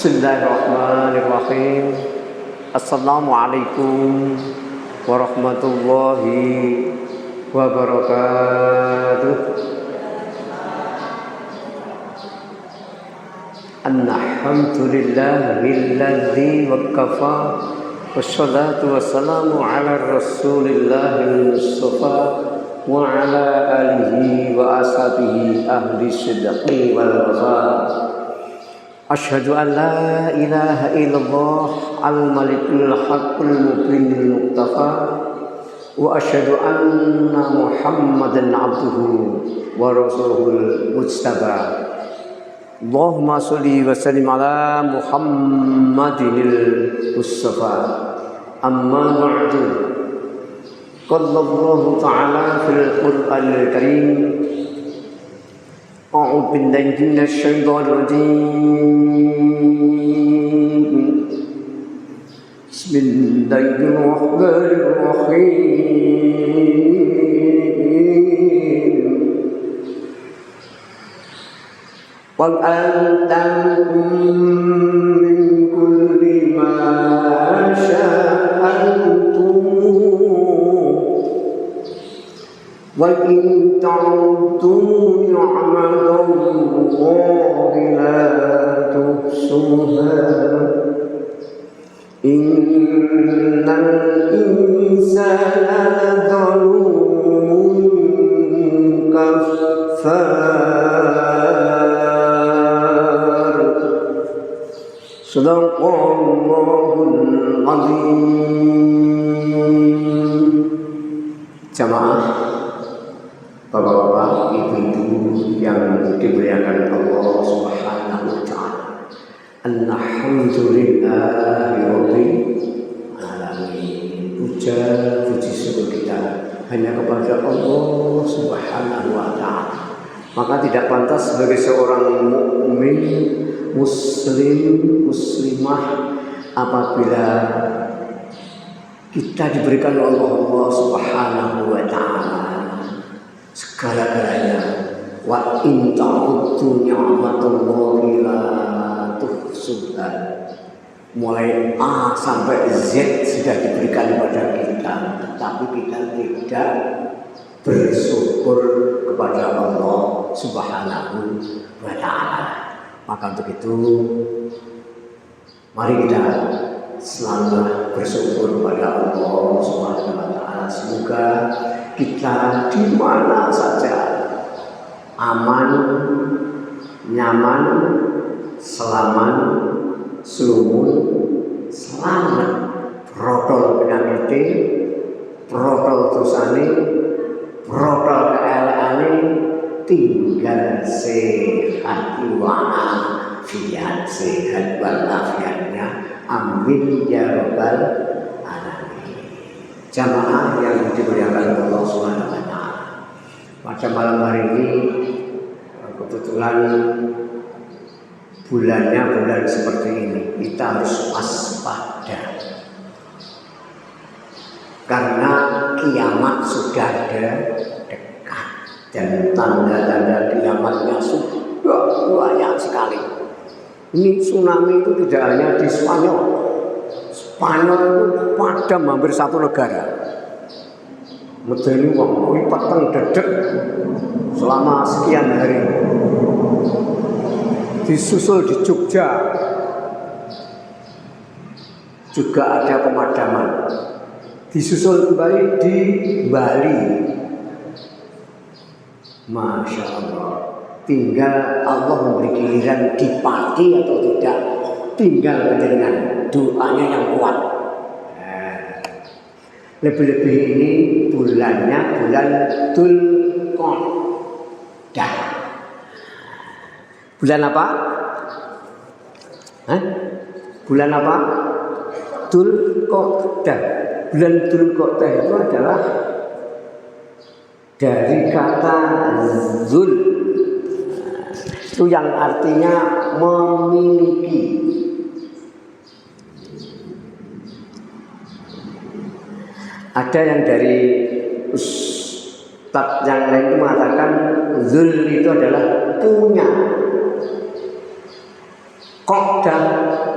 Bismillahirrahmanirrahim. Assalamualaikum warahmatullahi wabarakatuh. Alhamdulillahilladzi waqafa wassalatu wassalamu ala rasulillahil mustafa wa ala alihi wa ashabihi ahli sidqi wal wafa. Asyhadu an la ilaha illallah al-malikul haqqul mubinul muqtafa wa asyhadu anna muhammadan abduhu wa rasuluhul mujtaba. Allahumma sholli wa sallim ala muhammadinil mustafa. Amma ba'du. Qala Allah ta'ala fil Qur'anil Karim, أعوذ بالله من الشيطان الرجيم. بسم الله الرحمن الرحيم. وأنتم من كل ما شاءتم وإن تعدوا نعمة الله لا تحصوها إن الإنسان لظلوم كفار. صدق الله العظيم. Jamaah, bapak-bapak, ibu-ibu yang dimuliakan Allah Subhanahu wa ta'ala. Alhamdulillahirabbil alamin. Puja puji syukur kita hanya kepada Allah Subhanahu wa ta'ala. Maka tidak pantas sebagai seorang mukmin, muslim, muslimah apabila kita diberikan oleh Allah Subhanahu wa ta'ala segala-galanya. Wa in ta'uddu ni'matallahi la tuhsuha. Mulai A sampai Z sudah diberikan kepada kita, tetapi kita tidak bersyukur kepada Allah Subhanahu wa ta'ala. Maka untuk itu mari kita selalu bersyukur kepada Allah Subhanahu wa ta'ala. Semoga kita di mana saja aman, nyaman, selamat, selamat, selamat, protol penyakit, protol dosane, protol keelaane, tinggal sehat walafiat, sehat walafiatnya. Amin ya rabbal alamin. Jamaah yang dimuliakan Allah Subhanahu wa ta'ala. Pada malam hari ini kebetulan bulannya bulan seperti ini, kita harus waspada karena kiamat sudah ada dekat dan tanda-tanda kiamatnya sudah banyak sekali. Ini tsunami itu tidak hanya di Spanyol. Spanyol itu padam hampir satu negara. Medeni wong peteng dedek selama sekian hari. Disusul di Jogja juga ada pemadaman. Disusul kembali di Bali. Masya Allah. Tinggal Allah memberi giliran dipati atau tidak, tinggal dengan doanya yang kuat. Lebih-lebih ini bulannya bulan Dzulqa'dah. Bulan apa? Bulan apa? Dzulqa'dah. Bulan Dzulqa'dah itu adalah dari kata Dzul, itu yang artinya memiliki. Ada yang dari ustadz yang lain itu mengatakan Dzul itu adalah punya. Qa'dah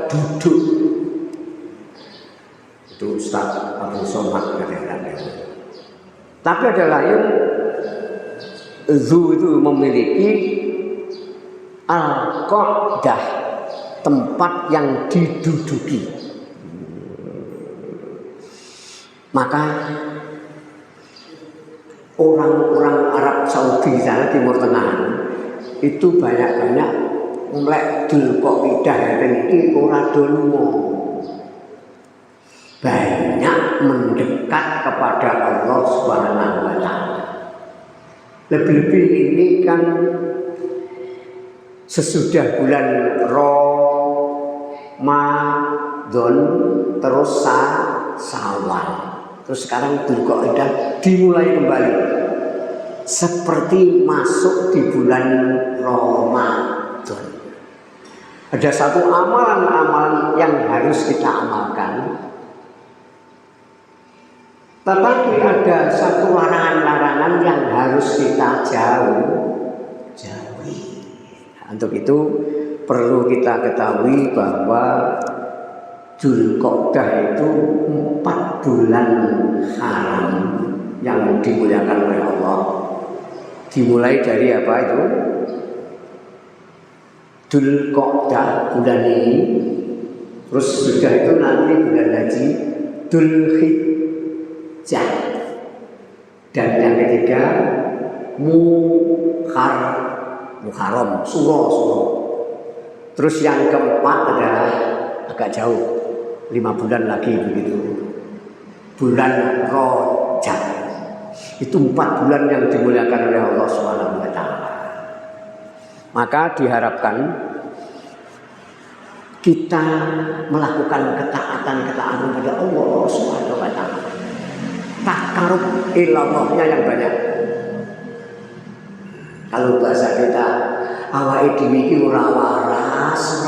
duduk. Itu Ustaz Abdul Somad kadang-kadang. Tapi ada lain, zu itu memiliki al-qa'dah, tempat yang diduduki. Maka orang-orang Arab Saudi sana Timur Tengah itu banyak-banyak mulai Dzulqa'dah ini ora donmo. Banyak mendekat kepada Allah Subhanahu wa taala. Lebih-lebih ini kan sesudah bulan Ramadan terus Syawal. Terus sekarang Dzulqa'dah dimulai kembali. Seperti masuk di bulan Ramadan. Ada satu amalan-amalan yang harus kita amalkan. Tetapi ada satu larangan-larangan yang harus kita jauhi. Untuk itu perlu kita ketahui bahwa Dzulqa'dah itu 4 bulan haram yang dimuliakan oleh Allah. Dimulai dari apa itu? Dzulqa'dah bulan ini. Terus sudah itu nanti bulan haji Dzulhijjah. Dan yang ketiga Muharram, Suro. Terus yang keempat adalah agak jauh, 5 bulan lagi begitu. Bulan Rajab. Itu 4 bulan yang dimuliakan oleh Allah Subhanahu wa taala. Maka diharapkan kita melakukan ketaatan kepada Allah Subhanahu wa taala. Takarub ilallahnya yang banyak. Kalau bahasa kita awake dhewe iki ora waras,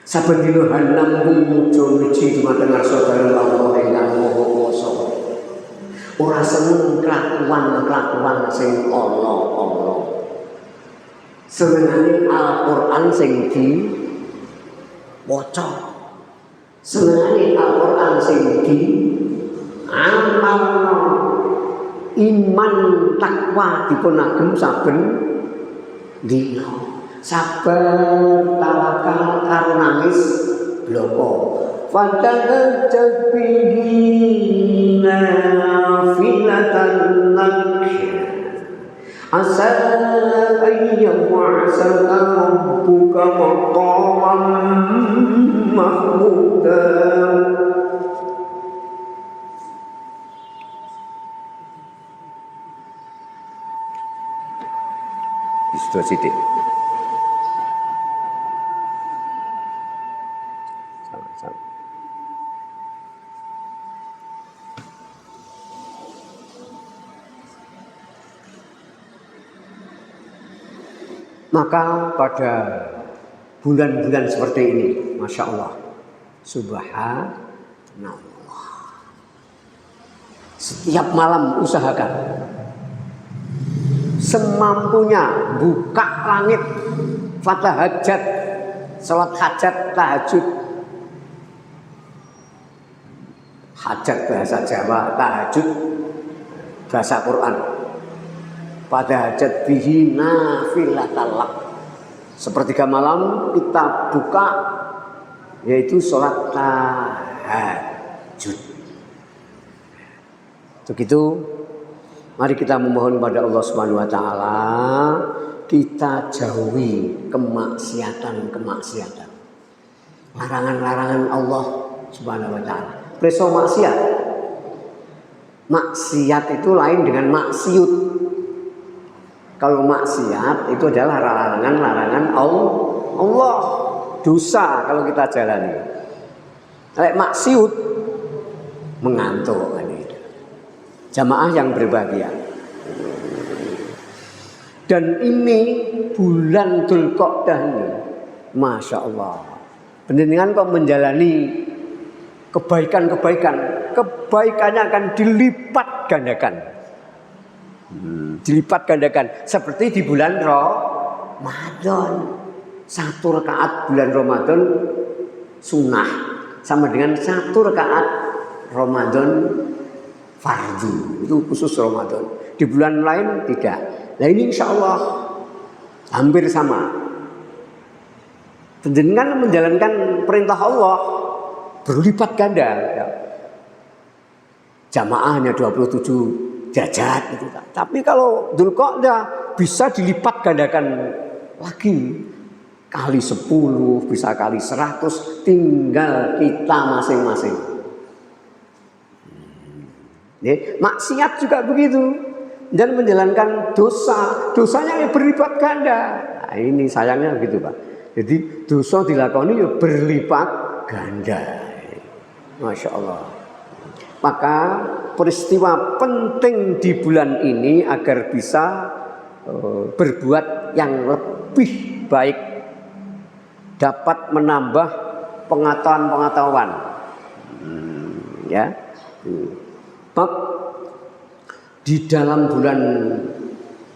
saben dina hanam muncul wiji dumateng saudara Allah ingkang Maha Kuwasa. Ora seneng kelakuan sing Allah. Senengane Al-Qur'an sing diwaca. Senengane Al-Qur'an sing diamalno. Iman takwa dipun agem saben dina. Sabar tawakal karo nangis bloko. Fatahajjat bihi nafilatan lak. Asa ayyab'asaka rabbuka maqaman mahmuda. Sudah sidik. Sama-sama. Maka pada bulan-bulan seperti ini, Masya Allah, Subhanallah, setiap malam usahakan semampunya buka langit, fatahajat, salat hajat, tahajud. Hajat bahasa Jawa, tahajud bahasa Quran. Fatahajat bihi nafilatan lak. Sepertiga malam kita buka, yaitu salat tahajud. Untuk itu mari kita memohon kepada Allah Subhanahu wa taala, kita jauhi kemaksiatan. Larangan-larangan Allah Subhanahu wa taala. Preso maksiat. Maksiat itu lain dengan maksiut. Kalau maksiat itu adalah larangan-larangan Allah. Dosa kalau kita jalani. Lek maksiut mengantuk. Jamaah yang berbahagia. Dan ini bulan Dzulqa'dah ini, Masya Allah, panjenengan kok menjalani kebaikannya akan dilipat gandakan. Seperti di bulan Ramadan. 1 rakaat bulan Ramadan sunnah sama dengan 1 rakaat Ramadan fardu. Itu khusus Ramadan. Di bulan lain tidak. Nah ini insya Allah hampir sama. Dengan menjalankan perintah Allah berlipat ganda. Ya. Jamaahnya 27 derajat gitu. Tapi kalau Dzulqa'dah bisa dilipat gandakan lagi kali 10, bisa kali 100, tinggal kita masing-masing. Maksiat juga begitu. Dan menjalankan dosanya berlipat ganda. Nah, ini sayangnya begitu Pak. Jadi dosa dilakoni ya berlipat ganda. Masya Allah. Maka peristiwa penting di bulan ini agar bisa berbuat yang lebih baik, dapat menambah pengetahuan-pengetahuan. Ya. Di dalam bulan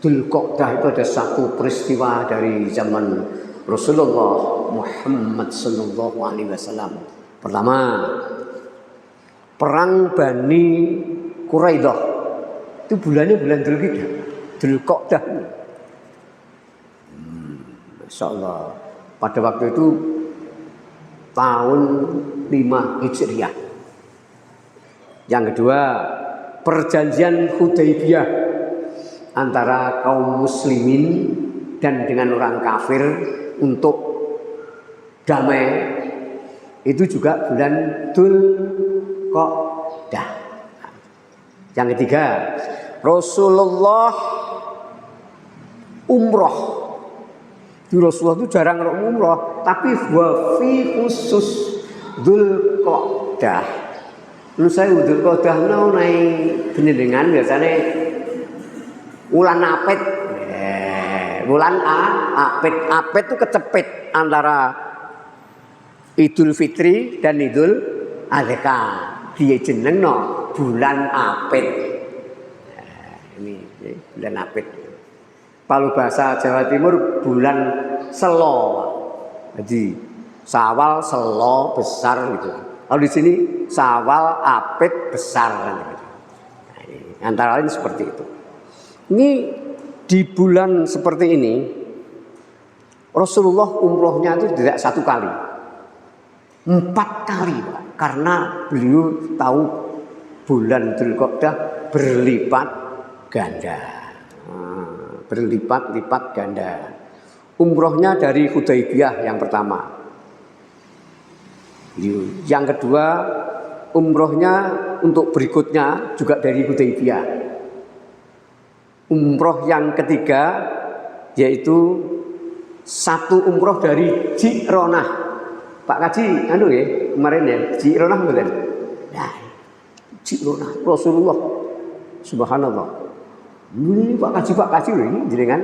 Dzulqa'dah itu ada satu peristiwa dari zaman Rasulullah Muhammad sallallahu alaihi wasallam. Pertama, perang Bani Quraidah. Itu bulannya bulan Dzulqa'dah. Masya Allah. Pada waktu itu tahun 5 Hijriah. Yang kedua, perjanjian Hudaybiyah antara kaum muslimin dan dengan orang kafir untuk damai. Itu juga bulan Dzulqa'dah. Yang ketiga, Rasulullah umroh. Rasulullah itu jarang umroh, tapi wafi khusus Dzulqa'dah. Lu saya Dzulqa'dah naik penjenengan biasanya wulan apit. Wulan apit. Apit itu kecepit antara Idul Fitri dan Idul Adha. Dia jenengno bulan apit. Ini bulan apit. Kalau bahasa Jawa Timur bulan Selo. Jadi Sawal, Selo, besar gitu. Kalau di sini Sawal, Apit, besar kan gitu. Nah, antara lain seperti itu. Ini di bulan seperti ini Rasulullah umrohnya itu tidak 1 kali, 4 kali Pak. Karena beliau tahu bulan Dzulqa'dah berlipat ganda. Berlipat-lipat ganda. Umrohnya dari Hudaybiyah yang pertama. Yang kedua, umrohnya untuk berikutnya juga dari Hudaybiyah. Umroh yang ketiga yaitu 1 umroh dari Ji'ronah. Pak Kaji, kemarin ya, Ji'ronah betul. Nah, Ji'ronah Rasulullah, subhanallah. Ini Pak Kaji ini jenengan,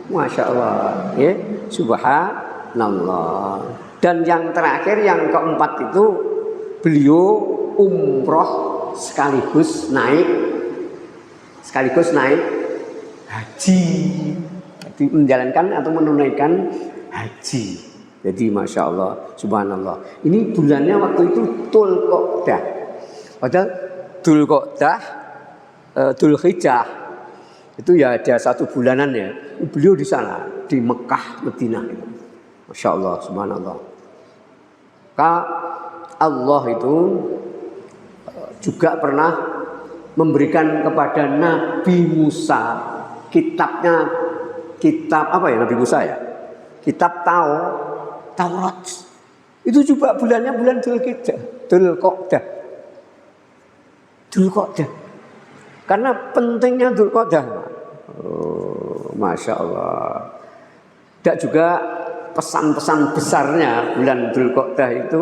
masya Allah, ya, subhanallah. Dan yang terakhir, yang keempat itu beliau umroh sekaligus naik haji. Jadi menjalankan atau menunaikan haji. Jadi masya Allah, subhanallah. Ini bulannya waktu itu Dzulqa'dah. Padahal Dzulqa'dah, Dzulhijjah itu ya ada 1 bulanan ya. Beliau di sana di Mekah, Madinah itu. Masya Allah, subhanallah. Allah itu juga pernah memberikan kepada Nabi Musa kitab apa ya Nabi Musa ya? Kitab Taurat. Itu juga bulannya bulan Dzulqa'dah. Karena pentingnya Dzulqa'dah. Masya Allah. Dan juga pesan-pesan besarnya bulan Dzulqa'dah itu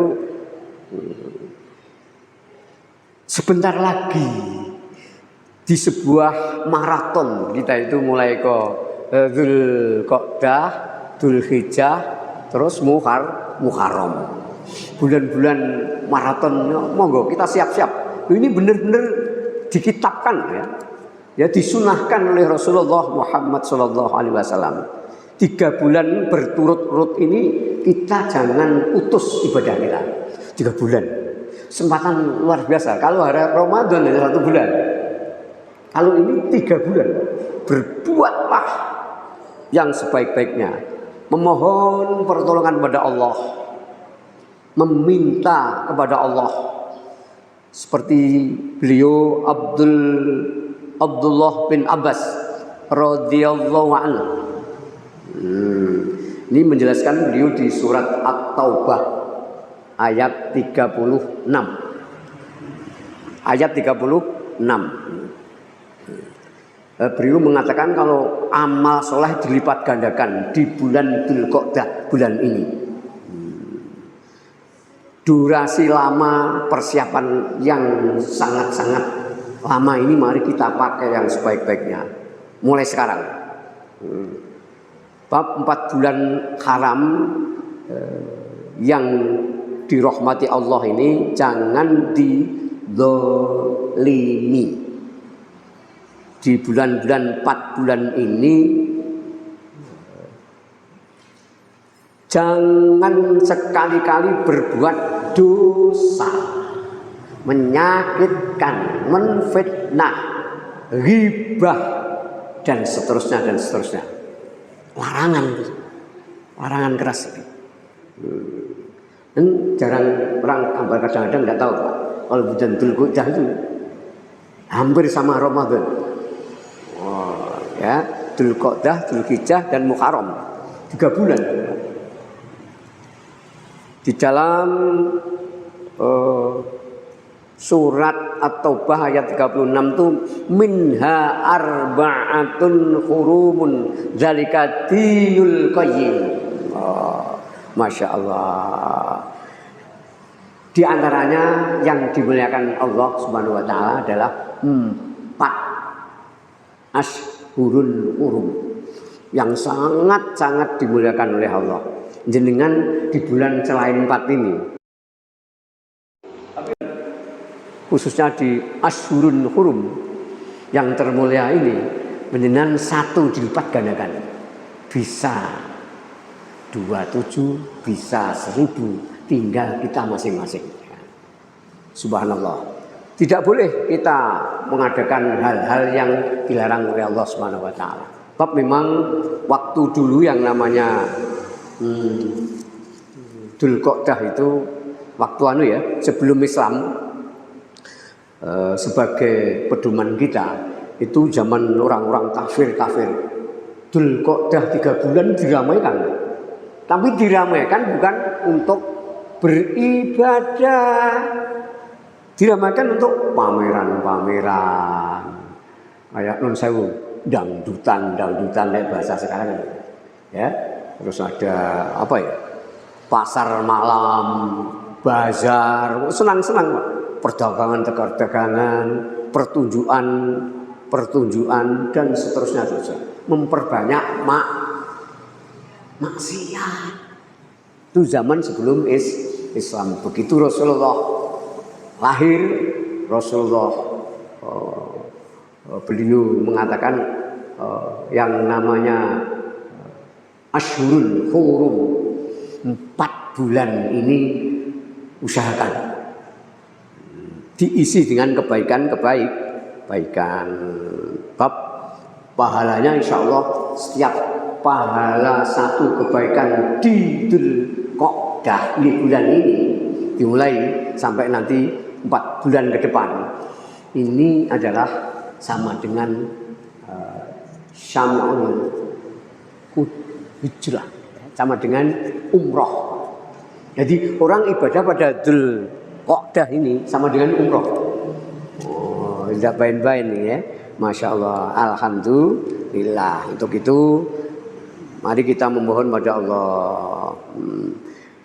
sebentar lagi di sebuah maraton kita itu mulai ke Dzulqa'dah, Dzulhijjah, terus Muharram. Bulan-bulan maraton, monggo kita siap-siap. Ini benar-benar dikitabkan ya. Ya disunahkan oleh Rasulullah Muhammad sallallahu alaihi wasallam. 3 bulan berturut-turut ini kita jangan putus ibadah kita. 3 bulan. Kesempatan luar biasa. Kalau hari Ramadan hanya 1 bulan. Kalau ini 3 bulan. Berbuatlah yang sebaik-baiknya. Memohon pertolongan kepada Allah. Meminta kepada Allah. Seperti beliau Abdullah bin Abbas radhiyallahu anhu. Ini menjelaskan beliau di surat At-Taubah ayat 36. Ayat 36. Beliau mengatakan kalau amal soleh dilipat gandakan di bulan Dzulqa'dah, bulan ini. Durasi lama, persiapan yang sangat-sangat lama ini mari kita pakai yang sebaik-baiknya. Mulai sekarang. Bab 4 bulan haram yang dirahmati Allah ini jangan dizalimi. Di bulan-bulan 4 bulan ini jangan sekali-kali berbuat dosa, menyakitkan, menfitnah, ghibah dan seterusnya dan seterusnya. Larangan keras. Dan jarang orang kadang-kadang nggak tahu Pak. Kalau bulan Dzulqa'dah itu hampir sama Ramadan. Ya, Dzulqa'dah, Dzulhijjah dan Muharram. 3 bulan. Di dalam surat At-Taubah ayat 36 itu minha arba'atun hurumun zalika dinul qayyim. Masya Allah. Di antaranya yang dimuliakan Allah Subhanahu wa taala adalah 4 ashhurul hurum yang sangat-sangat dimuliakan oleh Allah. Jenengan di bulan selain 4 ini, khususnya di Ashhurul Hurum yang termulia ini, menjenengan 1 dilipat gandakan. Bisa 27, bisa 1000, tinggal kita masing-masing. Subhanallah. Tidak boleh kita mengadakan hal-hal yang dilarang oleh Allah Subhanahu wa taala. Sebab memang waktu dulu yang namanya Dzulqa'dah itu waktu sebelum Islam, sebagai pedoman kita itu zaman orang-orang kafir. Dzulqa'dah 3 bulan diramaikan, tapi diramaikan bukan untuk beribadah, diramaikan untuk pameran kayak nun sewu dangdutan kayak bahasa sekarang ya. Terus ada pasar malam, bazar, senang-senang Pak. Perdagangan, pertunjukan dan seterusnya. Memperbanyak maksiat. Itu zaman sebelum Islam. Begitu Rasulullah lahir, beliau mengatakan yang namanya Ashhurul Hurum, 4 bulan ini usahakan diisi dengan kebaikan. Bab pahalanya insya Allah setiap pahala 1 kebaikan di Dzulqa'dah di bulan ini dimulai sampai nanti 4 bulan ke depan ini adalah sama dengan Syam'ul Hijrah, sama dengan umroh. Jadi orang ibadah pada Dzulqa'dah ini sama dengan umroh. Tidak main-main ya. Masya Allah. Alhamdulillah. Untuk itu mari kita memohon pada Allah.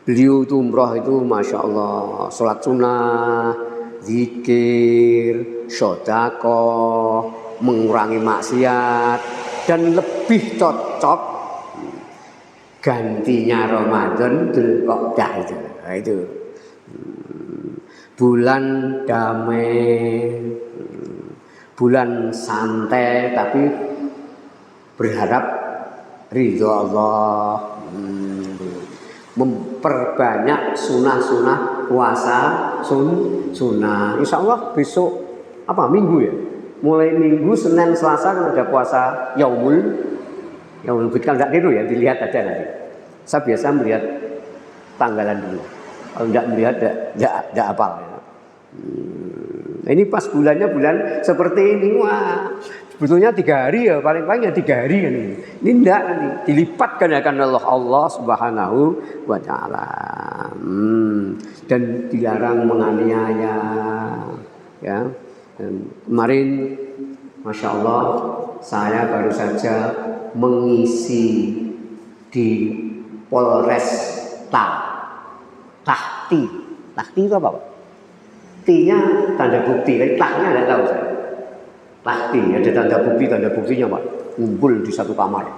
Beliau itu umroh itu Masya Allah. Sholat sunnah, zikir, sedekah, mengurangi maksiat, dan lebih cocok gantinya Ramadan Dzulqa'dah itu. Nah, itu bulan damai, bulan santai, tapi berharap ridho Allah. Memperbanyak sunah-sunah puasa sunnah. Insya Allah besok apa minggu ya? Mulai minggu Senin Selasa kan ada puasa Yaumul Bid, kalau tidak ya dilihat aja nanti. Saya biasa melihat tanggalan dulu. Kalau tidak melihat tidak hafal. Ini pas bulannya bulan seperti ini, wah sebetulnya 3 hari ya, paling-paling ya 3 hari kan ini. Ini enggak, dilipatkan akan Allah Subhanahu wa Ta'ala. Dan dilarang menganiaya, ya. Dan kemarin, masya Allah, saya baru saja mengisi di Polres Tahti. Tahti itu apa, Pak? T-nya tanda bukti, T-nya tidak tahu saya. Tahti ada tanda buktinya Pak. Kumpul di satu kamar.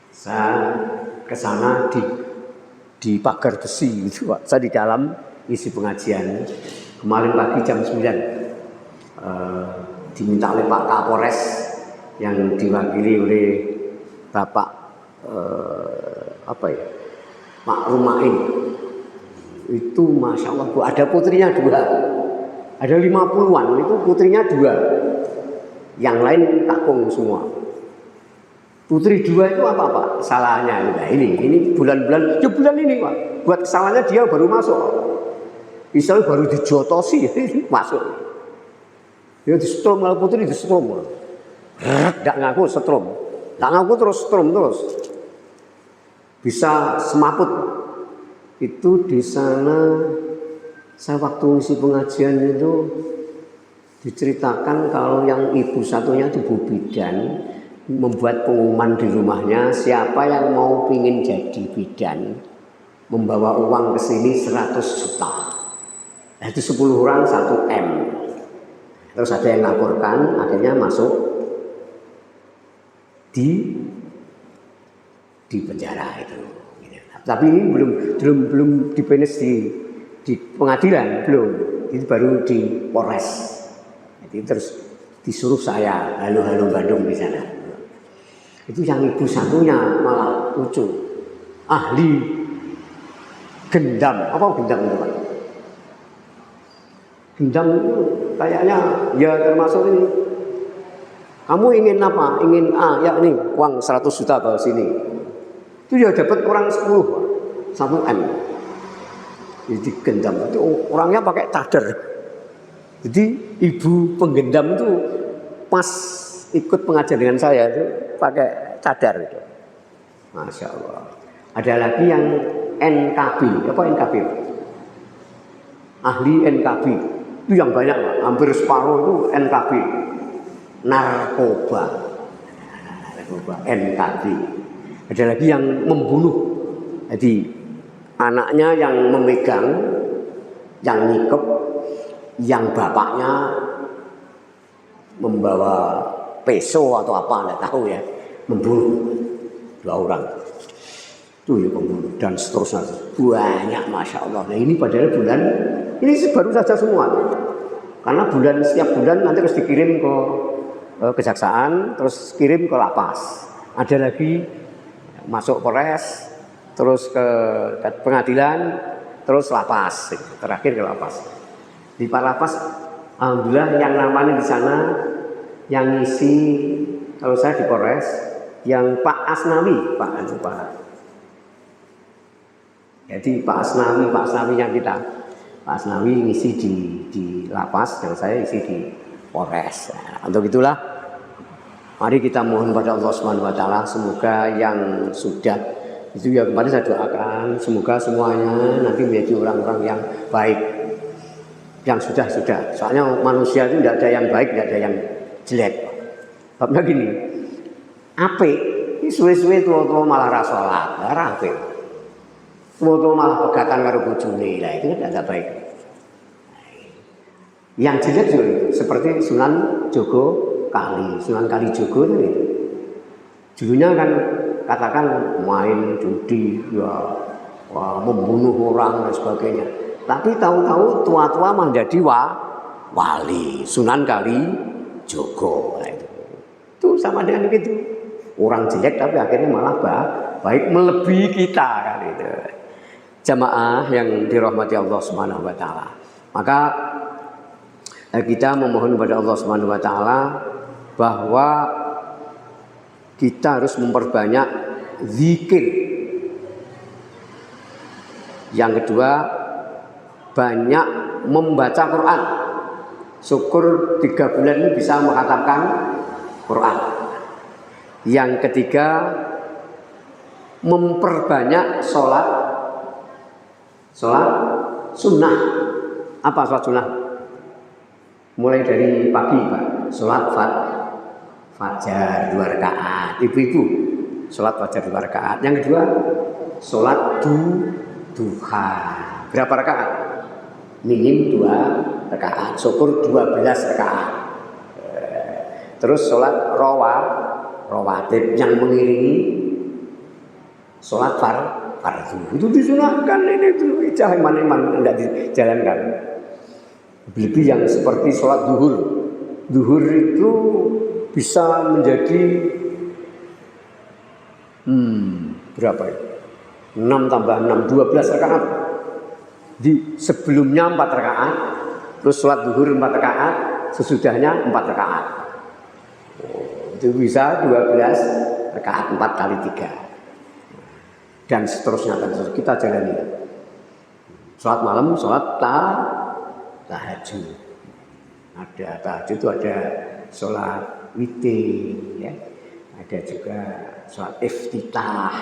Saya ke sana di pagar besi gitu Pak. Saya di dalam isi pengajian. Kemarin pagi jam 9 diminta oleh Pak Kapolres yang diwakili oleh Bapak Pak Rumain. Itu masya Allah Bu, ada putrinya 2, ada 50-an, itu putrinya 2, yang lain takung semua. Putri 2 itu apa salahnya? Nah, ini bulan-bulan, ya bulan ini Pak, buat kesalahannya dia baru masuk, misalnya baru dijotosi masuk, dia di-strom, kalau putri di-strom, tidak ngaku setrum, tidak ngaku terus strom terus, bisa semaput. Itu di sana saya waktu ngisi pengajian itu diceritakan kalau yang ibu satunya itu Bu Bidan membuat pengumuman di rumahnya, siapa yang mau pingin jadi bidan membawa uang ke sini 100 juta. Nah, itu 10 orang 1 M. Terus ada yang laporkan, akhirnya masuk di penjara itu. Tapi ini belum dipenes di pengadilan, belum. Itu baru di Polres. Jadi terus disuruh saya halo Bandung di sana. Itu yang ibu satunya malah lucu. Ahli gendam. Apa gendam itu Pak? Gendam itu kayaknya ya termasuk ini. Kamu ingin apa? Ingin ya ini uang 100 juta ke sini. Itu ya dapat orang 10, 1 M. Jadi gendam itu orangnya pakai cadar. Jadi ibu penggendam itu pas ikut pengajian dengan saya itu pakai cadar itu. Masya Allah. Ada lagi yang NKB. Apa NKB? Ahli NKB. Itu yang banyak Pak. Hampir separuh itu NKB. Narkoba NKB. Ada lagi yang membunuh, jadi anaknya yang memegang, yang nyikep, yang bapaknya membawa peso atau apa, tidak tahu ya, membunuh 2 orang. Itu ya pembunuh dan seterusnya, banyak masya Allah. Nah ini padahal bulan, ini baru saja semua, karena setiap bulan nanti harus dikirim ke kejaksaan, terus kirim ke lapas. Ada lagi masuk Polres, terus ke pengadilan, terus lapas, terakhir ke lapas. Di Pak Lapas, alhamdulillah yang namanya di sana, yang ngisi, kalau saya di Polres, yang Pak Asnawi, Pak. Jadi Pak Asnawi yang kita, Pak Asnawi ngisi di lapas, dan saya isi di Polres. Nah, untuk itulah. Mari kita mohon pada Allah Subhanahu wa Ta'ala, semoga yang sudah itu ya kemarin saya doakan, semoga semuanya nanti menjadi orang-orang yang baik. Yang sudah. Soalnya manusia itu tidak ada yang baik, tidak ada yang jelek. Babnya gini, apik, ini suwe-suwe tua-tua malah rasolat, apik. Tua-tua malah pegatan karo bojone, lah itu tidak ada baik. Yang jelek juga itu, seperti Sunan Sunan Kalijogo ini. Dulunya kan katakan main judi, ya, membunuh orang dan sebagainya. Tapi tahu-tahu tua-tua menjadi wali Sunan Kalijogo. Nah, itu sama dengan itu. orang jelek tapi akhirnya malah baik melebihi kita kan itu. Jamaah yang dirahmati Allah Subhanahu wa taala. Maka kita memohon kepada Allah Subhanahu wa taala bahwa kita harus memperbanyak zikir. Yang kedua, banyak membaca Quran. Syukur 3 bulan ini bisa menghatamkan Quran. Yang ketiga, memperbanyak sholat sunnah. Apa sholat sunnah? Mulai dari pagi Pak, sholat fajar 2 rakaat. Ibu-ibu sholat fajar 2 rakaat. Yang kedua, sholat duha. Berapa rakaat? Minim 2 rakaat. Syukur 12 rakaat. Terus sholat rawatib yang mengiringi sholat fardu. Itu disunahkan ini dulu. Jangan tidak dijalankan. Lebih yang seperti sholat duhur. Duhur itu bisa menjadi berapa ya? 6 tambah 6, 12 rakaat. Sebelumnya 4 rakaat, terus sholat duhur 4 rakaat, sesudahnya 4 rakaat. Itu bisa 12 rakaat 4 kali 3. Dan seterusnya kita jalani. Sholat malam, sholat tahajud. Ada tahajud itu ada sholat witir, ya. Ada juga sholat iftitah.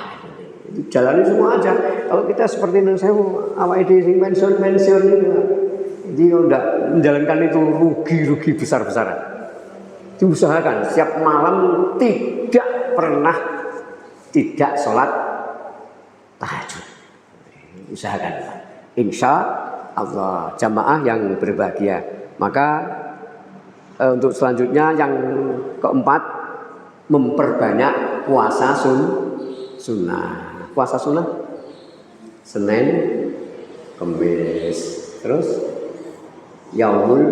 Itu jalani semua aja. Kalau kita seperti ini, saya awal ide pensiun itu, jadi kalau tidak menjalankan itu rugi besar-besaran. Diusahakan setiap malam tidak pernah tidak sholat tahajud. Usahakan. Insya Allah jamaah yang berbahagia. Maka untuk selanjutnya yang keempat, memperbanyak puasa sunnah. Puasa sunnah Senin, Kamis, terus Yaumul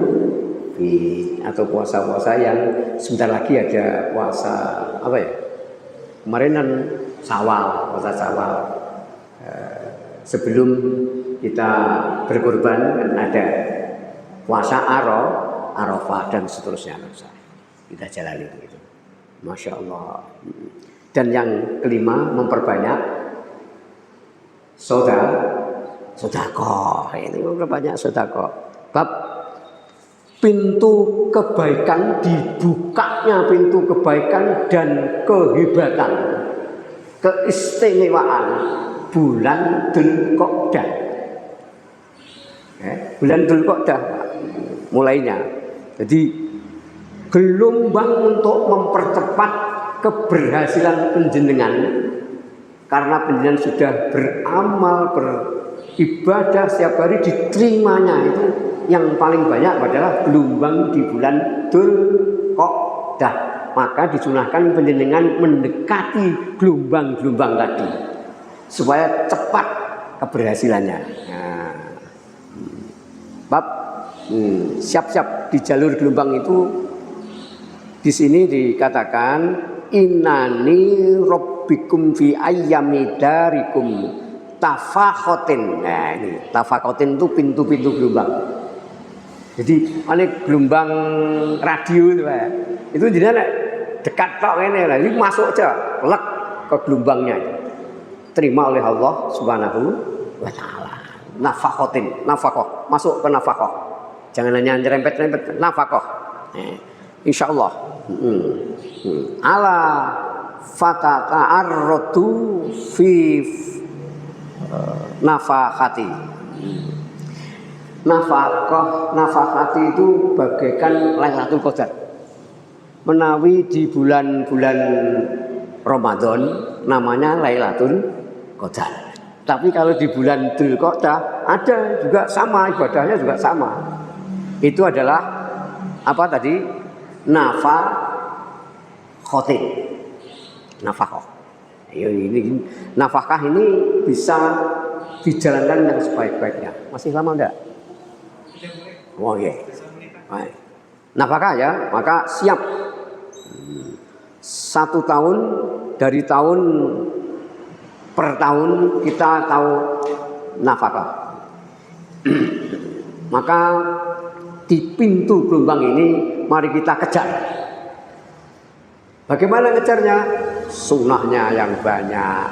Bid atau puasa-puasa yang sebentar lagi ada puasa apa ya? Kemarin kan Syawal, puasa Syawal. Sebelum kita berkorban kan ada puasa Arafah dan seterusnya. Kita jalani begitu. Masya Allah. Dan yang kelima, memperbanyak sedekah. Ini memperbanyak sedekah. Bab pintu kebaikan, dibukanya pintu kebaikan dan kehebatan, keistimewaan bulan Dzulqa'dah. Bulan Dzulqa'dah mulainya. Jadi gelombang untuk mempercepat keberhasilan penjenengan, karena penjenengan sudah beramal, beribadah setiap hari, diterimanya itu yang paling banyak adalah gelombang di bulan Dzulqa'dah. Maka disunahkan penjenengan mendekati gelombang-gelombang tadi supaya cepat keberhasilannya. Nah, bab siap-siap di jalur gelombang itu. Di sini dikatakan innani rabbikum fi ayyami darikum tafakhotin. Nah ini tafakhotin itu pintu-pintu gelombang. Jadi ada gelombang radio itu ya. Itu jadi dekat tok ini lah. Ini masuk aja, lek ke gelombangnya. Terima oleh Allah Subhanahu wa taala. Nafakhotin, nafakoh, masuk ke nafakoh. Jangan hanya nyerempet-nyerempet, nafakoh. Insyaallah. Ala fatata'arratu fi nafakati. Nafakati itu bagaikan Lailatul Qadar. Menawi di bulan-bulan Ramadan namanya Lailatul Qadar. Tapi kalau di bulan Dzulqa'dah ada juga sama, ibadahnya juga sama. Itu adalah apa tadi? Nafakhotin. Nafakah. Ini nafakah ini bisa dijalankan yang sebaik-baiknya. Masih lama enggak? Oh iya. Nafakah ya, maka siap. 1 tahun, dari tahun per tahun kita tahu nafkah. Maka di pintu gelombang ini mari kita kejar. Bagaimana kejarnya? Sunnahnya yang banyak,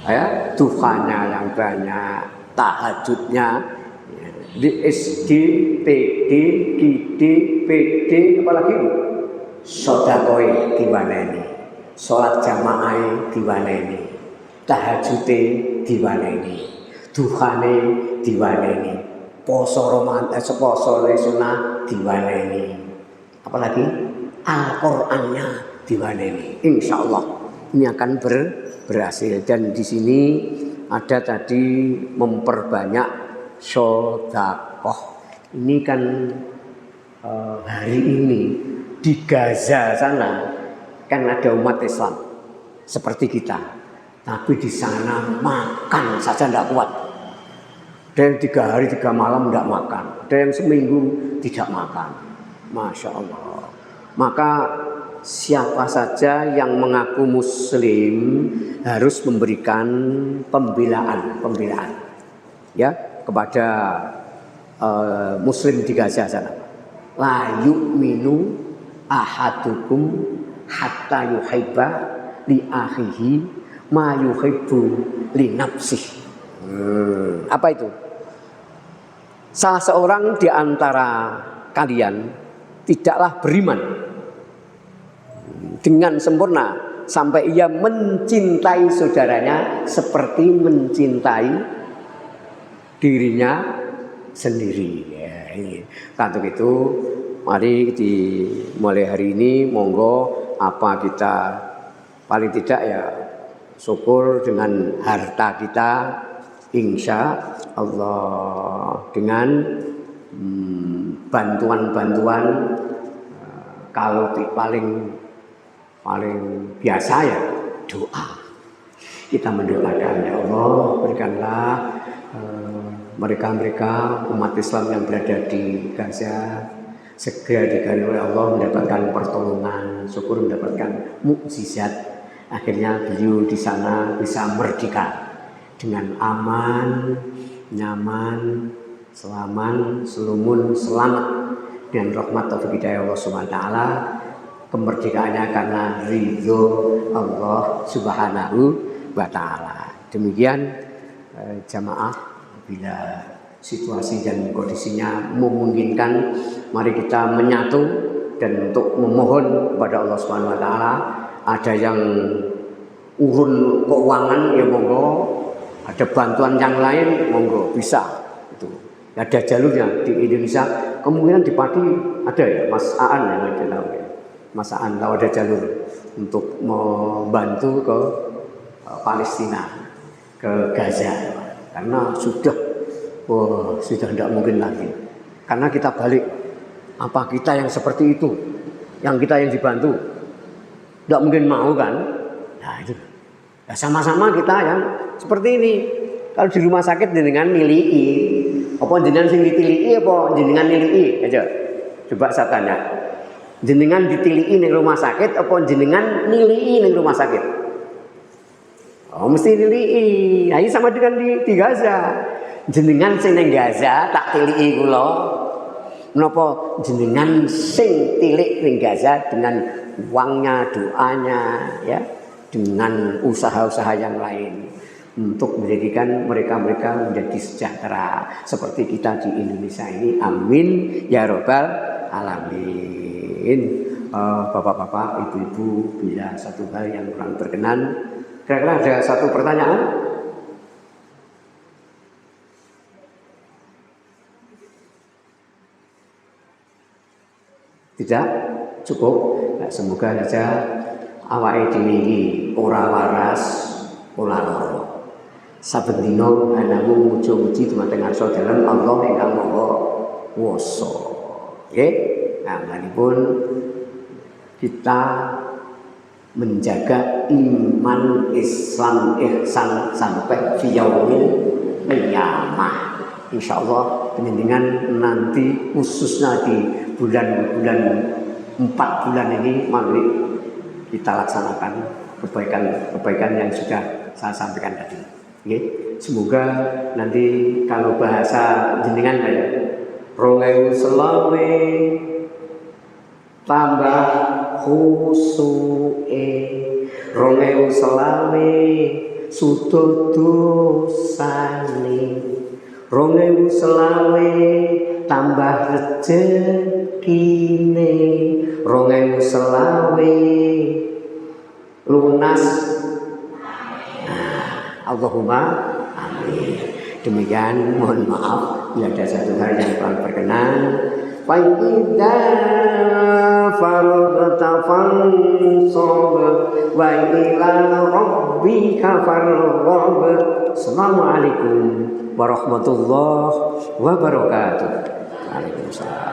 ya, duhanya yang banyak, tahajudnya, di SD, PD, GD, PD, apalagi sedekah diwaneni, salat jamaah diwaneni, tahajude diwaneni, duhane diwaneni, poso Ramadan, poso sunah diwaneni, apalagi Al-Qur'annya diwaneni. Insyaallah ini akan berhasil. Dan di sini ada tadi memperbanyak sedekah. Ini kan hari ini di Gaza sana kan ada umat Islam seperti kita, tapi di sana makan saja tidak kuat. Ada yang 3 hari 3 malam tidak makan, ada yang seminggu tidak makan. Masya Allah. Maka siapa saja yang mengaku Muslim harus memberikan pembelaan ya kepada Muslim di Gaza sana. La yu'minu ahadukum hatta yuhibba li akhihi ma yuhibbu li nafsihi. Apa itu? Salah seorang di antara kalian tidaklah beriman dengan sempurna sampai ia mencintai saudaranya seperti mencintai dirinya sendiri. Ya, ini. Untuk itu mari mulai hari ini monggo apa kita paling tidak ya syukur dengan harta kita, insya Allah, dengan bantuan-bantuan. Kalau paling biasa ya doa. Kita mendoakan, ya Allah berikanlah mereka umat Islam yang berada di Gaza segera diganti oleh Allah mendapatkan pertolongan, syukur mendapatkan mukjizat. Akhirnya beliau di sana bisa merdeka dengan aman, nyaman, selamat dan rahmat taufik hidayah Allah Subhanahu wa taala. Kemerdekaannya karena ridho Allah Subhanahu wa taala. Demikian jamaah, bila situasi dan kondisinya memungkinkan, mari kita menyatu dan untuk memohon kepada Allah Subhanahu wa taala. Ada yang urun keuangan ya monggo, ada bantuan yang lain monggo, bisa itu. Ada jalurnya di Indonesia, kemungkinan di Pati ada ya, Mas Aan yang ada tahu ya. Mas Aan tahu ada jalur untuk membantu ke Palestina, ke Gaza, karena sudah tidak mungkin lagi. Karena kita balik, apa kita yang seperti itu, yang kita yang dibantu, tidak mungkin mau kan? Nah itu, ya sama-sama kita yang seperti ini. Kalau di rumah sakit jenengan nilii, apa jenengan sing ditilii, apa jenengan nilii? Aja, coba saya tanya, jenengan ditilii di rumah sakit, apa jenengan nilii di rumah sakit? Oh mesti nilii. Nah ini sama dengan di Gaza. Jenengan sing ning Gaza tak tiliki kula. Menapa jenengan sing tilik ning Gaza dengan uangnya, doanya, ya, dengan usaha-usaha yang lain untuk menjadikan mereka menjadi sejahtera seperti kita di Indonesia ini. Amin ya robbal alamin. Bapak-bapak, ibu-ibu, bila satu hal yang kurang berkenan, kira-kira ada satu pertanyaan? Tidak cukup. Nah, semoga saja awake dhewe iki ora waras, ora lara. Saben dina anamu muji-muji dumateng ngarsa dalem Allah ingkang Maha Kuwasa. Nggih. Nah, mlanipun kita menjaga iman, Islam, ihsan sampai fi yaumil qiyamah. Insyaallah penjenengan nanti khususnya di bulan 4 bulan ini maghrib kita laksanakan kebaikan yang sudah saya sampaikan tadi. Oke. Semoga nanti kalau bahasa jenengan kayak 2020 tambah khusuke 2020 sudut dosane 2020 tambah rezekine 2020 lunas. Allahumma amin. Demikian, mohon maaf bila ada satu hal yang kurang berkenan. Fa idza faragta fansab wa ila rabbika farghab. Assalamualaikum warahmatullahi wabarakatuh. Waalaikumsalam.